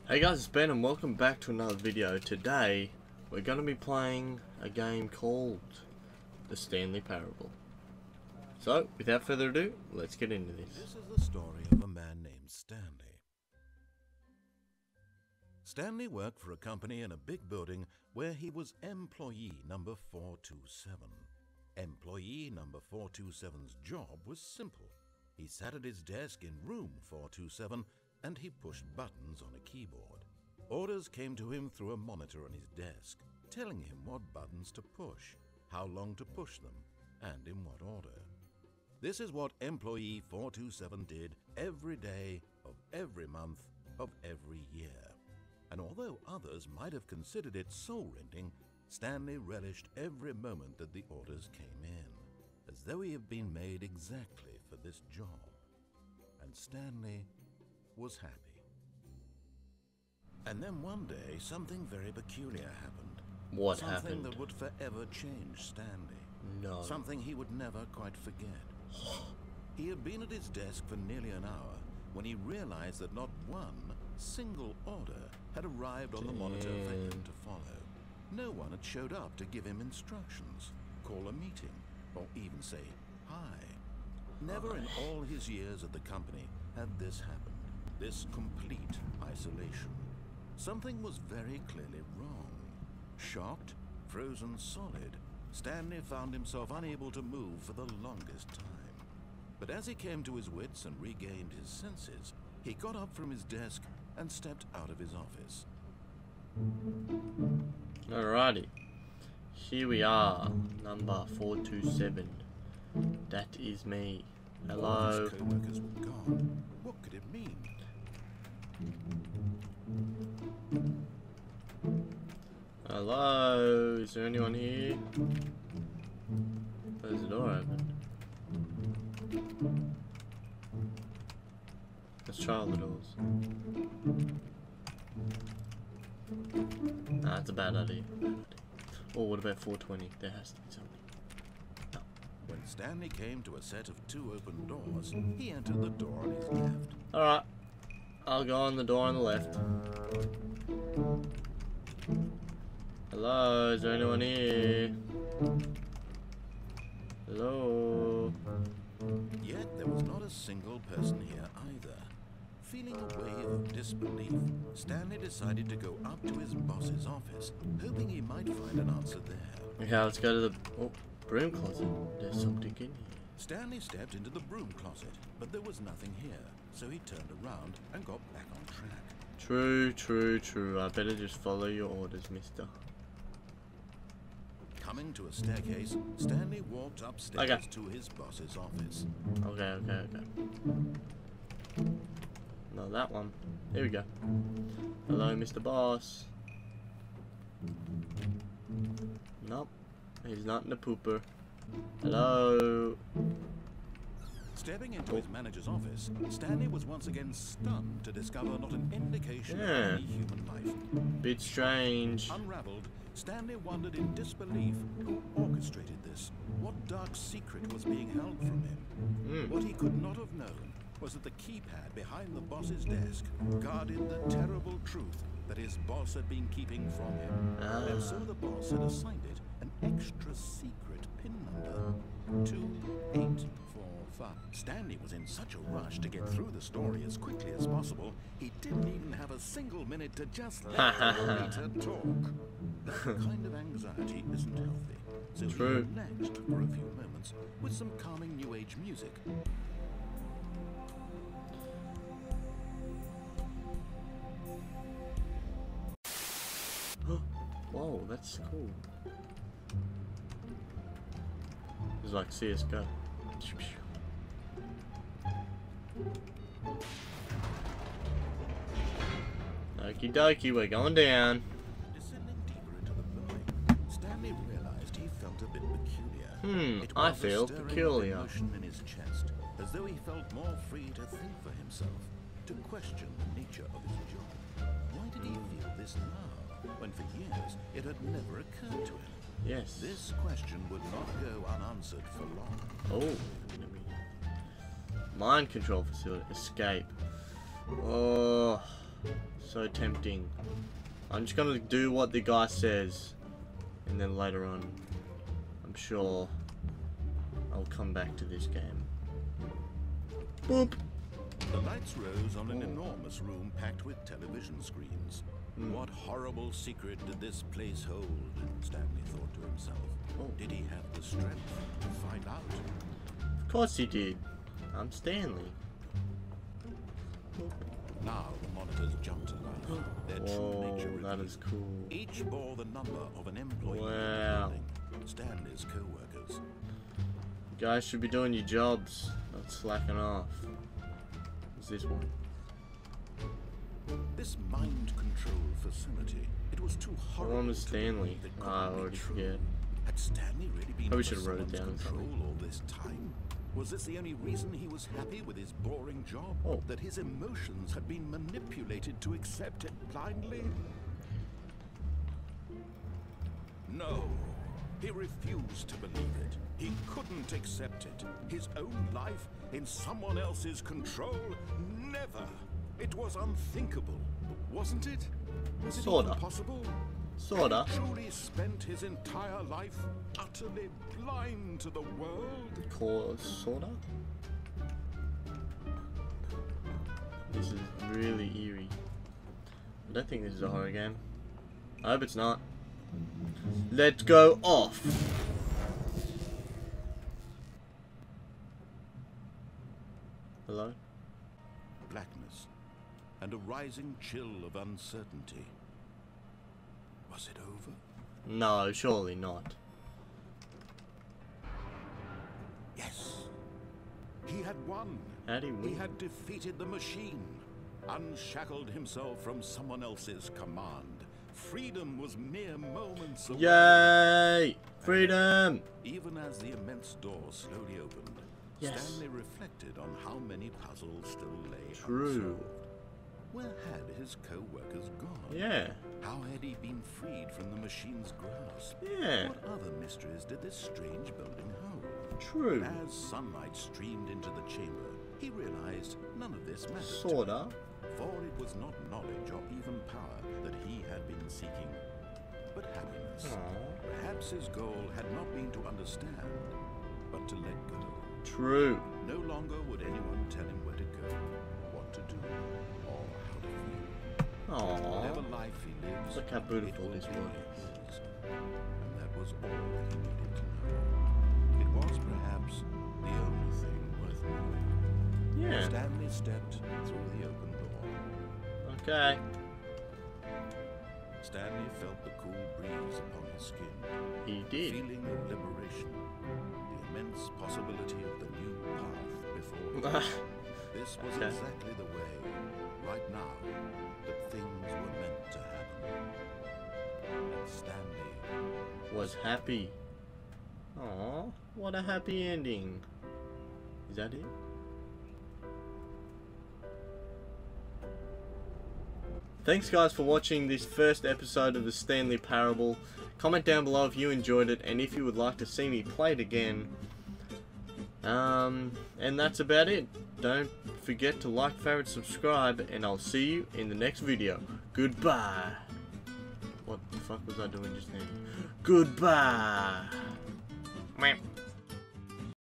Hey guys, it's Ben and welcome back to another video. Today we're going to be playing a game called The Stanley Parable. So, without further ado, let's get into this. This is the story of a man named Stanley. Stanley worked for a company in a big building where he was employee number 427. Employee number 427's job was simple. He sat at his desk in room 427 and he pushed buttons on a keyboard. Orders came to him through a monitor on his desk, telling him what buttons to push, how long to push them, and in what order. This is what employee 427 did every day of every month of every year. And although others might have considered it soul-rending, Stanley relished every moment that the orders came in, as though he had been made exactly for this job. And Stanley was happy. And then one day, something very peculiar happened. What Something happened? that would forever change Stanley. No. Something he would never quite forget. He had been at his desk for nearly an hour when he realized that not one single order had arrived on the monitor for him to follow. No one had showed up to give him instructions, call a meeting, or even say hi. Never in all his years at the company had this happened. This complete isolation. Something was very clearly wrong. Shocked, frozen solid, Stanley found himself unable to move for the longest time. But as he came to his wits and regained his senses, he got up from his desk and stepped out of his office. Alrighty. Here we are. Number 427. That is me. Hello. All his co-workers were gone. What could it mean? Hello. Is there anyone here? There's the door open. Let's try all the doors. Nah, that's a bad idea. Oh, what about 420? There has to be something. No. When Stanley came to a set of two open doors, he entered the door on his left. Alright. I'll go on the door on the left. Hello, is there anyone here? Hello? Yet there was not a single person here either. Feeling a wave of disbelief, Stanley decided to go up to his boss's office, hoping he might find an answer there. Okay, let's go to the broom closet. There's something in here. Stanley stepped into the broom closet, but there was nothing here, so he turned around and got back on track. True, true, true. I better just follow your orders, mister. Coming to a staircase, Stanley walked upstairs to his boss's office. Okay. No, that one. Here we go. Hello, Mr. Boss. Nope. He's not in the pooper. Hello. Stepping into his manager's office, Stanley was once again stunned to discover not an indication of any human life. Bit strange. Unraveled, Stanley wondered in disbelief who orchestrated this. What dark secret was being held from him? What he could not have known was that the keypad behind the boss's desk guarded the terrible truth that his boss had been keeping from him. And so the boss had assigned it an extra secret pin number, 2845. Stanley was in such a rush to get through the story as quickly as possible, he didn't even have a single minute to just let the narrator talk. That kind of anxiety isn't healthy, so he relaxed for a few moments with some calming new age music. Whoa, that's cool. It's like CSGO. Okie dokie, we're going down. Descending deeper into the building, Stanley realized he felt a bit peculiar. It I was feel a stirring peculiar. emotion in his chest, as though he felt more free to think for himself, to question the nature of his job. Why did he feel this now, when for years it had never occurred to him? Yes. This question would not go unanswered for long. Oh. Mind control facility. Escape. Oh. So tempting. I'm just gonna do what the guy says, and then later on, I'm sure I'll come back to this game. Boop. The lights rose on an enormous room packed with television screens. What horrible secret did this place hold? Stanley thought to himself. Did he have the strength to find out? Of course he did. I'm Stanley. Now the monitors jumped to life. Their true nature Whoa, that revealed. is cool. Each bore the number of an employee. Wow. Stanley's co-workers. You guys should be doing your jobs, not slacking off. What's this one? This mind control facility, it was too horrible. One was Stanley. It couldn't I be already true. forget. Had Stanley really been Probably under should have wrote it someone's down or control all this time? Was this the only reason he was happy with his boring job? That his emotions had been manipulated to accept it blindly? No, he refused to believe it. He couldn't accept it. His own life in someone else's control? Never. It was unthinkable, wasn't it? Was it even possible? Sorta. He truly spent his entire life utterly blind to the world? Sorta? This is really eerie. I don't think this is a horror game. I hope it's not. Let's go off! Hello? Blackness and a rising chill of uncertainty. Was it over? No, surely not. Yes. He had won. How'd he win? He had defeated the machine, unshackled himself from someone else's command. Freedom was mere moments away. Yay! Freedom! Even as the immense door slowly opened, Stanley reflected on how many puzzles still lay unsolved. Where had his co-workers gone? Yeah. How had he been freed from the machine's grasp? Yeah. What other mysteries did this strange building hold? True. As sunlight streamed into the chamber, he realized none of this mattered. Sorta. For it was not knowledge or even power that he had been seeking, but happiness. Perhaps his goal had not been to understand, but to let go. True. No longer would anyone tell him where to go, what to do, or how to feel. Aww. Whatever life he lives, look how beautiful this was. was. And that was all that he needed to know. It was perhaps the only thing worth knowing. Yeah. Stanley stepped through the open door. Okay. Stanley felt the cool breeze upon his skin. He did. Feeling of liberation. The immense possibility of the new path before him. This was exactly the way, right now, that things were meant to happen. And Stanley was happy. Aw, what a happy ending. Is that it? Thanks guys for watching this first episode of the Stanley Parable. Comment down below if you enjoyed it and if you would like to see me play it again. And that's about it. Don't forget to like, favorite, subscribe, and I'll see you in the next video. Goodbye. What the fuck was I doing just then? Goodbye. Meow.